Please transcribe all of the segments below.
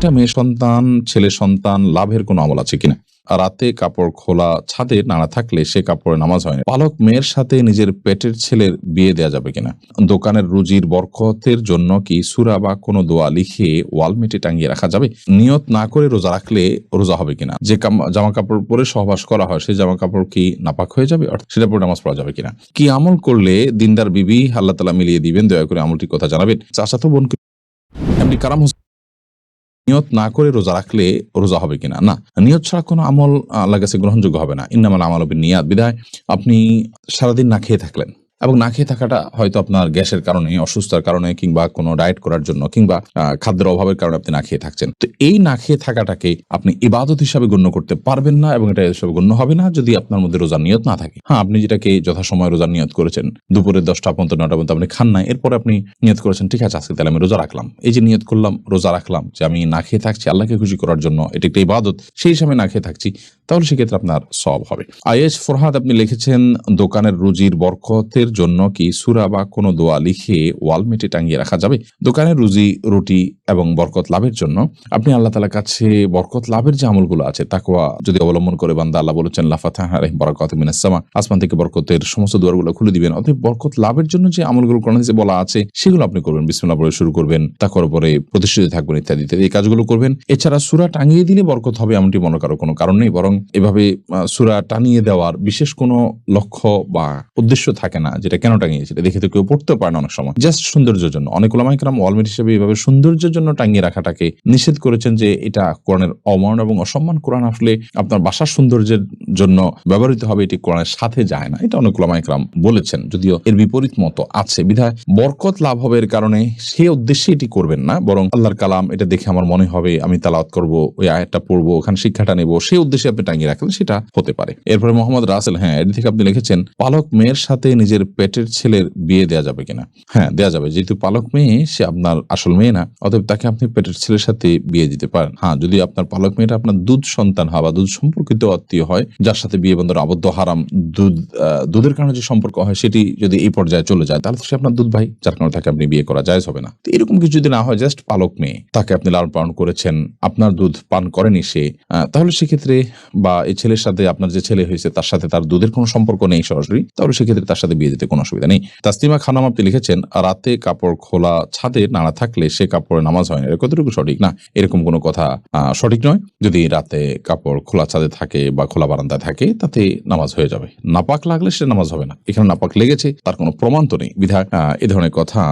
একটা মেয়ে সন্তান, ছেলে সন্তান লাভের কোনো আমল আছে কিনা? রাতে কাপড় খোলা ছাদে নাড়া থাকলে সে কাপড়ে নামাজ হয় না। পালক মেয়ের সাথে নিজের পেটের ছেলের বিয়ে দেওয়া যাবে কিনা? দোকানের রুজির বরকতের জন্য কি সূরা বা কোনো দোয়া লিখে ওয়ালমেটে টাঙিয়ে রাখা যাবে? নিয়ত না করে রোজা রাখলে রোজা হবে কিনা? যে জামা কাপড় পরে সহবাস করা হয় সেই জামা কাপড় কি নাপাক হয়ে যাবে? সেটা পরে নামাজ পড়া যাবে কিনা? কি আমল করলে দিনদার বিবি আল্লাহ তাআলা মিলিয়ে দিবেন? দয়া করে আমলটির কথা জানাবেন। চাচাতো বোনকে এমনি কারাম নিয়ত না করে রোজা রাখলে রোজা হবে কিনা? না, নিয়ত ছাড়া কোনো আমল আল্লাহর কাছে গ্রহণযোগ্য হবে না। ইন্নামাল আমালু বিন্নিয়াত। বিধায় আপনি সারাদিন না খেয়ে থাকলেন এবং না খেয়ে থাকাটা হয়তো আপনার গ্যাসের কারণে, অসুস্থতার কারণে কিংবা কোনো ডায়েট করার জন্য কিংবা খাদ্যের অভাবের কারণে আপনি না খেয়ে থাকছেন। তো এই না খেয়ে থাকাটাকে আপনি ইবাদত হিসাবে গণ্য করতে পারবেন না এবং এটা হিসাবে গণ্য হবে না যদি আপনার মধ্যে রোজার নিয়ত না থাকে। হ্যাঁ, আপনি যেটাকে যথাসময়ে রোজার নিয়ত করেছেন, দুপুরে 10টা পর্যন্ত 9টা পর্যন্ত আপনি খান নাই, এরপরে আপনি নিয়ত করেছেন ঠিক আছে আজকে তাহলে আমি রোজা রাখলাম। এই যে নিয়ত করলাম, রোজা রাখলাম যে আমি না খেয়ে থাকছি আল্লাহকে খুশি করার জন্য, এটা একটা ইবাদত, সেই হিসাবে না খেয়ে থাকছি, তাহলে সেক্ষেত্রে আপনার সওয়াব হবে। আয়েশ ফরহাদ আপনি লিখেছেন দোকানের রুজির বরকতের জন্য কি সূরা বা কোনো দোয়া লিখে ওয়ালমেটে টাঙিয়ে রাখা যাবে? দোকানের রুটি এবং বরকত লাভের জন্য আপনি আল্লাহ তাআলার কাছে বরকত লাভের যে আমলগুলো আছে তাকওয়া যদি অবলম্বন করে বান্দা, আল্লাহ বলেছেন লা ফাতাহা আলাইহিম বারাকাতুম মিনাস সামা, আসমান থেকে বরকতের সমস্ত দুয়ারগুলো খুলে দিবেন। অতএব বরকত লাভের জন্য যে আমলগুলো কোরআন হাদিসে বলা আছে সেগুলো আপনি করবেন। বিসমিল্লাহ বলে শুরু করবেন, তাকওয়ার উপরে প্রতিষ্ঠিত থাকবেন ইত্যাদি ইত্যাদি, এই কাজগুলো করবেন। এছাড়া সূরা টাঙিয়ে দিলে বরকত হবে এমনটি মনে করার কোনো কারণ নেই, বরং এভাবে সূরা টানিয়ে দেওয়ার বিশেষ কোনো লক্ষ্য বা উদ্দেশ্য থাকে না। যেটা কেন টাঙিয়েছে দেখে তো কেউ পড়তে পারে না অনেক সময়, জাস্ট সৌন্দর্যের জন্য। অনেক উলামায়ে কেরাম ওয়ালমেট হিসেবে এভাবে সৌন্দর্যের জন্য টাঙিয়ে রাখাটাকে নিষেধ করেছেন যে এটা কোরআনের অমান এবং অসম্মান। কোরআন আসলে আপনার বাসার সৌন্দর্যের জন্য ব্যবহৃত হবে, এটি কোরআনের সাথে যায় না, এটা অনেক উলামায়ে কেরাম বলেছেন, যদিও এর বিপরীত মত আছে। বিধায় বরকত লাভ হবে এর কারণে সে উদ্দেশ্যে এটি করবেন না, বরং আল্লাহর কালাম এটা দেখে আমার মনে হবে আমি তেলাওয়াত করব, ওই আয়াতটা পড়বো, ওখানে শিক্ষাটা নেব, সেই উদ্দেশ্যে আপনি টাঙিয়ে রাখলেন, সেটা হতে পারে। এরপরে মোহাম্মদ রাসেল, হ্যাঁ, এর থেকে আপনি লিখেছেন পালক মেয়ের সাথে নিজের পেটের ছেলের বিয়ে দেওয়া যাবে কিনা? হ্যাঁ, দেওয়া যাবে। যেহেতু পালক মেয়ে সে আপনার আসল মেয়ে না, অতএব তাকে আপনি পেটের ছেলের সাথে বিয়ে দিতে পারেন। হ্যাঁ, যদি আপনার পালক মেয়েটা আপনার দুধ সন্তান হয় বা দুধ সম্পর্কিত আত্মীয় হয়, যার সাথে বিয়ে বন্ধন আবদ্ধ, হারাম, দুধের কারণে যে সম্পর্ক হয় সেটি যদি এই পর্যায়ে চলে যায়, তাহলে সে আপনার দুধ ভাই, যার কারণে তাকে আপনি বিয়ে করা জায়েজ হবে না। তো এরকম কিছু যদি না হয়, জাস্ট পালক মেয়ে, তাকে আপনি লালন পালন করেছেন, আপনার দুধ পান করেনি সে, তাহলে সেক্ষেত্রে বা এই ছেলের সাথে আপনার যে ছেলে হয়েছে তার সাথে তার দুধের কোনো সম্পর্ক নেই সরাসরি, তাহলে সেক্ষেত্রে তার সাথে বিয়ে দিতে কোনো অসুবিধা নেই। তাসলিমা খানম আপনি লিখেছেন রাতে কাপড় খোলা ছাদে নাড়া থাকলে সে কাপড়ে নামাজ হয় না, এটা কতটুকু সঠিক? না, এরকম কোনো কথা সঠিক নয়। যদি রাতে কাপড় খোলা ছাদে থাকে বা খোলা বারান্দায় থাকে তাতে নামাজ হয়ে যাবে। নাপাক লাগলে সে নামাজ হবে না। এখানে নাপাক লেগেছে তার কোনো প্রমাণ তো নেই, বিধায় এ ধরনের কথা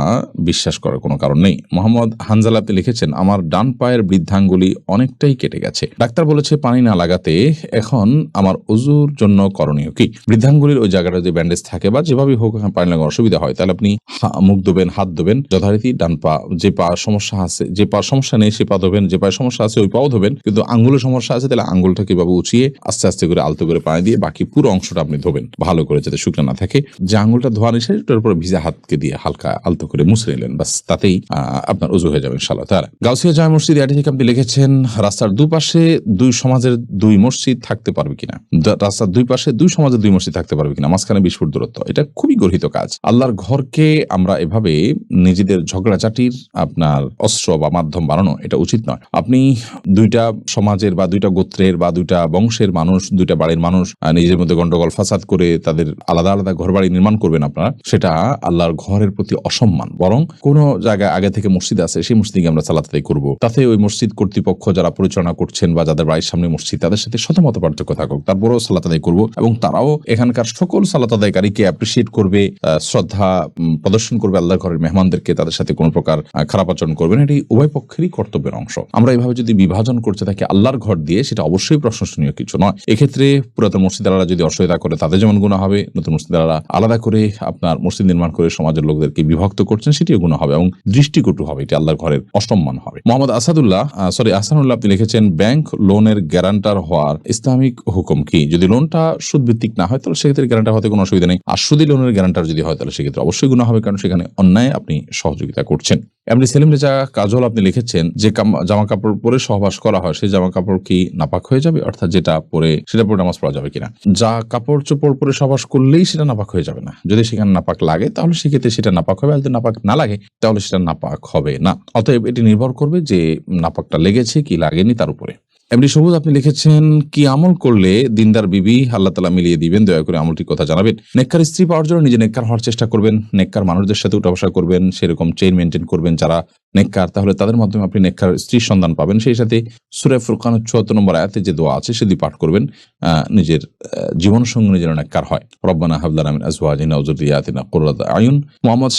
বিশ্বাস করার কোনো কারণ নেই। মোহাম্মদ হানজালা আপনি লিখেছেন আমার ডান পায়ের বৃদ্ধাঙ্গুলি অনেকটাই কেটে গেছে, ডাক্তার বলেছে পানি না লাগাতে, এখন আমার ওযুর জন্য করণীয় কি? বৃদ্ধাঙ্গুলির ওই জায়গাটা যে ব্যান্ডেজ থাকে বা যেভাবে হোক পানি লাগানোর অসুবিধা হয়, তাহলে আপনি মুখ ধোবেন, হাত ধোবেন যথারীতি, ডান পা, যে পা সমস্যা আছে, যে পা সমস্যা নেই সে পা ধোবেন, যে পায়ে সমস্যা আছে ওই পাও ধোবেন, কিন্তু আঙ্গুলের সমস্যা আছে তাহলে আঙ্গুলটাকে এভাবে উঁচিয়ে আস্তে আস্তে করে আলতো করে পানি দিয়ে বাকি পুরো অংশটা আপনি ধোবেন ভালো করে, যাতে শুকনো না থাকে। যে আঙ্গুলটা ধোয়া নিষেধ, ওটার উপরে ভিজা হাতকে দিয়ে হালকা আলতো করে মুছে নিলেন, বাস, তাতেই আপনার ওযু হয়ে যাবে ইনশাআল্লাহ তাআলা। গাউসিয়া জামে মসজিদ এটি থেকে আপনি লিখেছেন রাস্তার দুপাশে দুই সমাজের দুই মসজিদ থাকতে পারবে কিনা? রাস্তার দুই পাশে দুই সমাজের দুই মসজিদ থাকতে পারবে কিনা, মাঝখানে 20 ফুট দূরত্ব, এটা খুবই গর্হিত কাজ। আল্লাহর ঘরকে আমরা এভাবে নিজেদের ঝগড়াঝাটির আপনার অস্ত্র বা মাধ্যম বানানো, এটা উচিত নয়। আপনি দুইটা সমাজের বা দুইটা গোত্রের বা দুইটা বংশের মানুষ, দুইটা বাড়ির মানুষ নিজের মধ্যে গন্ডগোল ফাসাদ করে তাদের আলাদা আলাদা ঘর বাড়ি নির্মাণ করবেন আপনারা, সেটা আল্লাহর ঘরের প্রতি অসম্মান। বরং কোন জায়গায় আগে থেকে মসজিদ আছে সেই মসজিদে আমরা সালাত আদায় করব, তাতে ওই মসজিদ কর্তৃপক্ষ যারা পরিচালনা করছেন বা যাদের বাড়ির সামনে মসজিদ তাদের সাথে শতমত পার্থক্য থাকুক, তারপরেও সালাত আদায় করব এবং তারাও এখানকার সকল সালাত আদায়কারীকে অ্যাপ্রিসিয়েট করবে, শ্রদ্ধা প্রদর্শন করবে, আল্লাহর ঘরের মেহমানদেরকে তাদের সাথে কোনো প্রকার খারাপ আচরণ করবে না। এটি উভয় পক্ষেরই কর্তব্যের অংশ। আমরা এইভাবে যদি বিভাজন করতে থাকি আল্লাহর ঘর দিয়ে, সেটা অবশ্যই প্রশংসনীয় কিছু নয়। এক্ষেত্রে পুরাতন মসজিদারা যদি অসহায়তা করে তাদের যেমন গুনাহ হবে, নতুন মসজিদারা আলাদা করে আপনার মসজিদ নির্মাণ করে সমাজের লোকদেরকে বিভক্ত করছেন সেটিও গুনাহ হবে এবং দৃষ্টিকটু হবে, এটি আল্লাহর ঘরের অসম্মান হবে। মোহাম্মদ আহসানুল্লাহ আপনি লিখেছেন ব্যাংক লোনের গ্যারান্টার হওয়ার ইসলামিক হুকুম কি? যদি লোনটা সুদ ভিত্তিক না হয় তাহলে সেক্ষেত্রে গ্যারান্টার হতে কোনো অসুবিধা নেই, আর সুদী লোন পূরণের গ্যারান্টার যদি হয় তাহলে সেক্ষেত্রে অবশ্যই গুনাহ হবে, কারণ সেখানে অন্যায় আপনি সহযোগিতা করছেন। এমনি সেলিম রেজা কাজল আপনি লিখেছেন যে জামা কাপড় পরে সহবাস করা হয় সেই জামা কাপড় কি নাপাক হয়ে যাবে, অর্থাৎ যেটা পরে সেটা পরে নামাজ পড়া যাবে কিনা। যা কাপড় চোপড় পরে সহবাস করলেই সেটা নাপাক হয়ে যাবে না, যদি সেখানে নাপাক লাগে তাহলে সেক্ষেত্রে সেটা নাপাক হবে, আর যদি নাপাক না লাগে তাহলে সেটা নাপাক হবে না। অতএব এটি নির্ভর করবে যে নাপাকটা লেগেছে কি লাগেনি তার উপরে। এমনি সবুজ আপনি লিখেছেন কি আমল করলে দিনদার বিবি আল্লাহ তাআলা মিলিয়ে দিবেন, দয়া করে আমলটির কথা জানাবেন। নেককার স্ত্রী পাওয়ার জন্য নিজে নেককার হওয়ার চেষ্টা করবেন, নেককার মানুষদের সাথে উঠা বসা করবেন, সেরকম চেইন মেনটেন করবেন যারা নেককার, তাহলে তাদের মাধ্যমে আপনি নেককার স্ত্রীর সন্ধান পাবেন। সেই সাথে সূরা ফুরকানের ৭৪ নম্বর আয়াতে যে দোয়া আছে সেটি পাঠ করবেন, নিজের জীবন সঙ্গী যেন নেককার হয়। রব্বানা হাব লানা মিন আজওয়াজিনা ওয়া যুররিয়াতিনা কুররাতা আয়ুন। মোহাম্মদ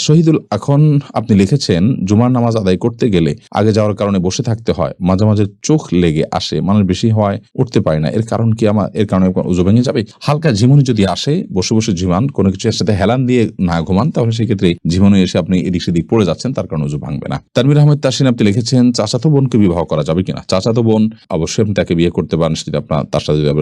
শহীদুল এখন আপনি লিখেছেন জুমার নামাজ আদায় করতে গেলে আগে যাওয়ার কারণে বসে থাকতে হয়, মাঝে মাঝে চোখ লেগে আসে, মানুষ বেশি হওয়ায় উঠতে পারে না, এর কারণ কি? এর কারণে ওযু ভেঙে যাবে? হালকা ঝিমুনি যদি আসে, বসে বসে ঝিমান, কোনো কিছু এর সাথে হেলান দিয়ে না ঘুমান, তাহলে সেক্ষেত্রে ঝিমুনি এসে আপনি এদিক সেদিক পড়ে যাচ্ছেন, তার কারণে ওযু ভাঙবে না। তানভীর আহমেদ তাসিন আপনি লিখেছেন চাচাতো বোনকে বিবাহ করা যাবে কিনা। চাচাতো বোন অবশ্যই আপনি তাকে বিয়ে করতে পারেন, সেটা আপনার তার সাথে যদি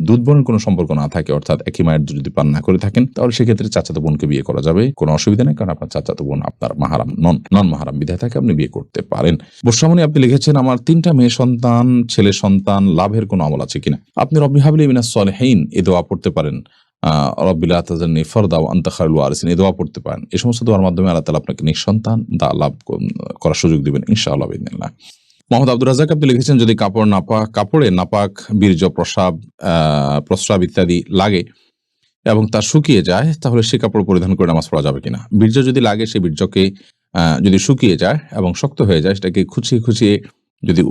দুধ বোনের কোনো সম্পর্ক না থাকে, অর্থাৎ একই মায়ের দুধ যদি পান না করে থাকেন, তাহলে সেক্ষেত্রে চাচাতো বোনকে বিয়ে করা যাবে, কোনো অসুবিধা নেই, কারণ আপনার চাচাতো বোন আপনার মাহারাম নন মাহারাম বিধায় তাকে আপনি বিয়ে করতে পারেন। বর্ষামণি আপনি লিখেছেন আমার 3টা মেয়ে সন্তান, ছেলে সন্তান লাভের কোনো আমল আছে কিনা। আপনি রব্বি হাবলি মিনাস সলিহিন এই দোয়া পড়তে পারেন, রব্বি লা তাযারনি ফারদা ওয়া আনতা খায়রুল ওয়ারিসিন এই দোয়া পড়তে পারেন। এই সমস্ত দোয়ার মাধ্যমে আল্লাহ তাআলা আপনাকে নিঃসন্তান লাভ করার সুযোগ দিবেন ইনশাআল্লাহ বিইذنিল্লাহ। মোহাম্মদ আব্দুর রাজ্জাক আপনি লিখেছেন যদি কাপড়ে নাপাক, বীর্য, প্রস্রাব ইত্যাদি লাগে এবং তা শুকিয়ে যায়, তাহলে সে কাপড় পরিধান করে নামাজ পড়া যাবে কিনা। বীর্য যদি লাগে, সেই বীর্যকে যদি শুকিয়ে যায় এবং শক্ত হয়ে যায়, সেটাকে খুঁচিয়ে যদি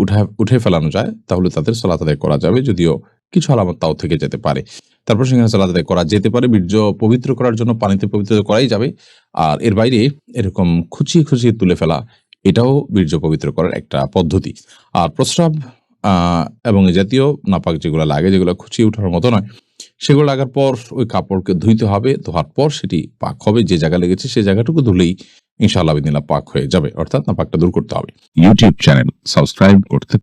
উঠে ফেলানো যায়, তাহলে তাদের সালাত আদায় করা যাবে, যদিও কিছু আলামত তাও থেকে যেতে পারে। তারপর সেখানে সালাত আদায় করা যেতে পারে। বীর্য পবিত্র করার জন্য পানিতে পবিত্র করাই যাবে, আর এর বাইরে এরকম খুঁচিয়ে তুলে ফেলা এটাও বীর্য পবিত্র করার একটা পদ্ধতি। আর প্রস্রাব এবং এই জাতীয় নাপাক যেগুলো লাগে, যেগুলো খুঁচিয়ে ওঠার মতো নয়, সেগুলো লাগার পর ওই কাপড়কে ধুইতে হবে, ধোয়ার পর সেটি পাক হবে, যে জায়গা লেগেছে সেই জায়গাটুকু ধুলেই ইনশাআল্লাহ বিদিনিল্লাহ পাক হয়ে যাবে, অর্থাৎ নাপাকটা দূর করতে হবে। ইউটিউব চ্যানেল সাবস্ক্রাইব করতে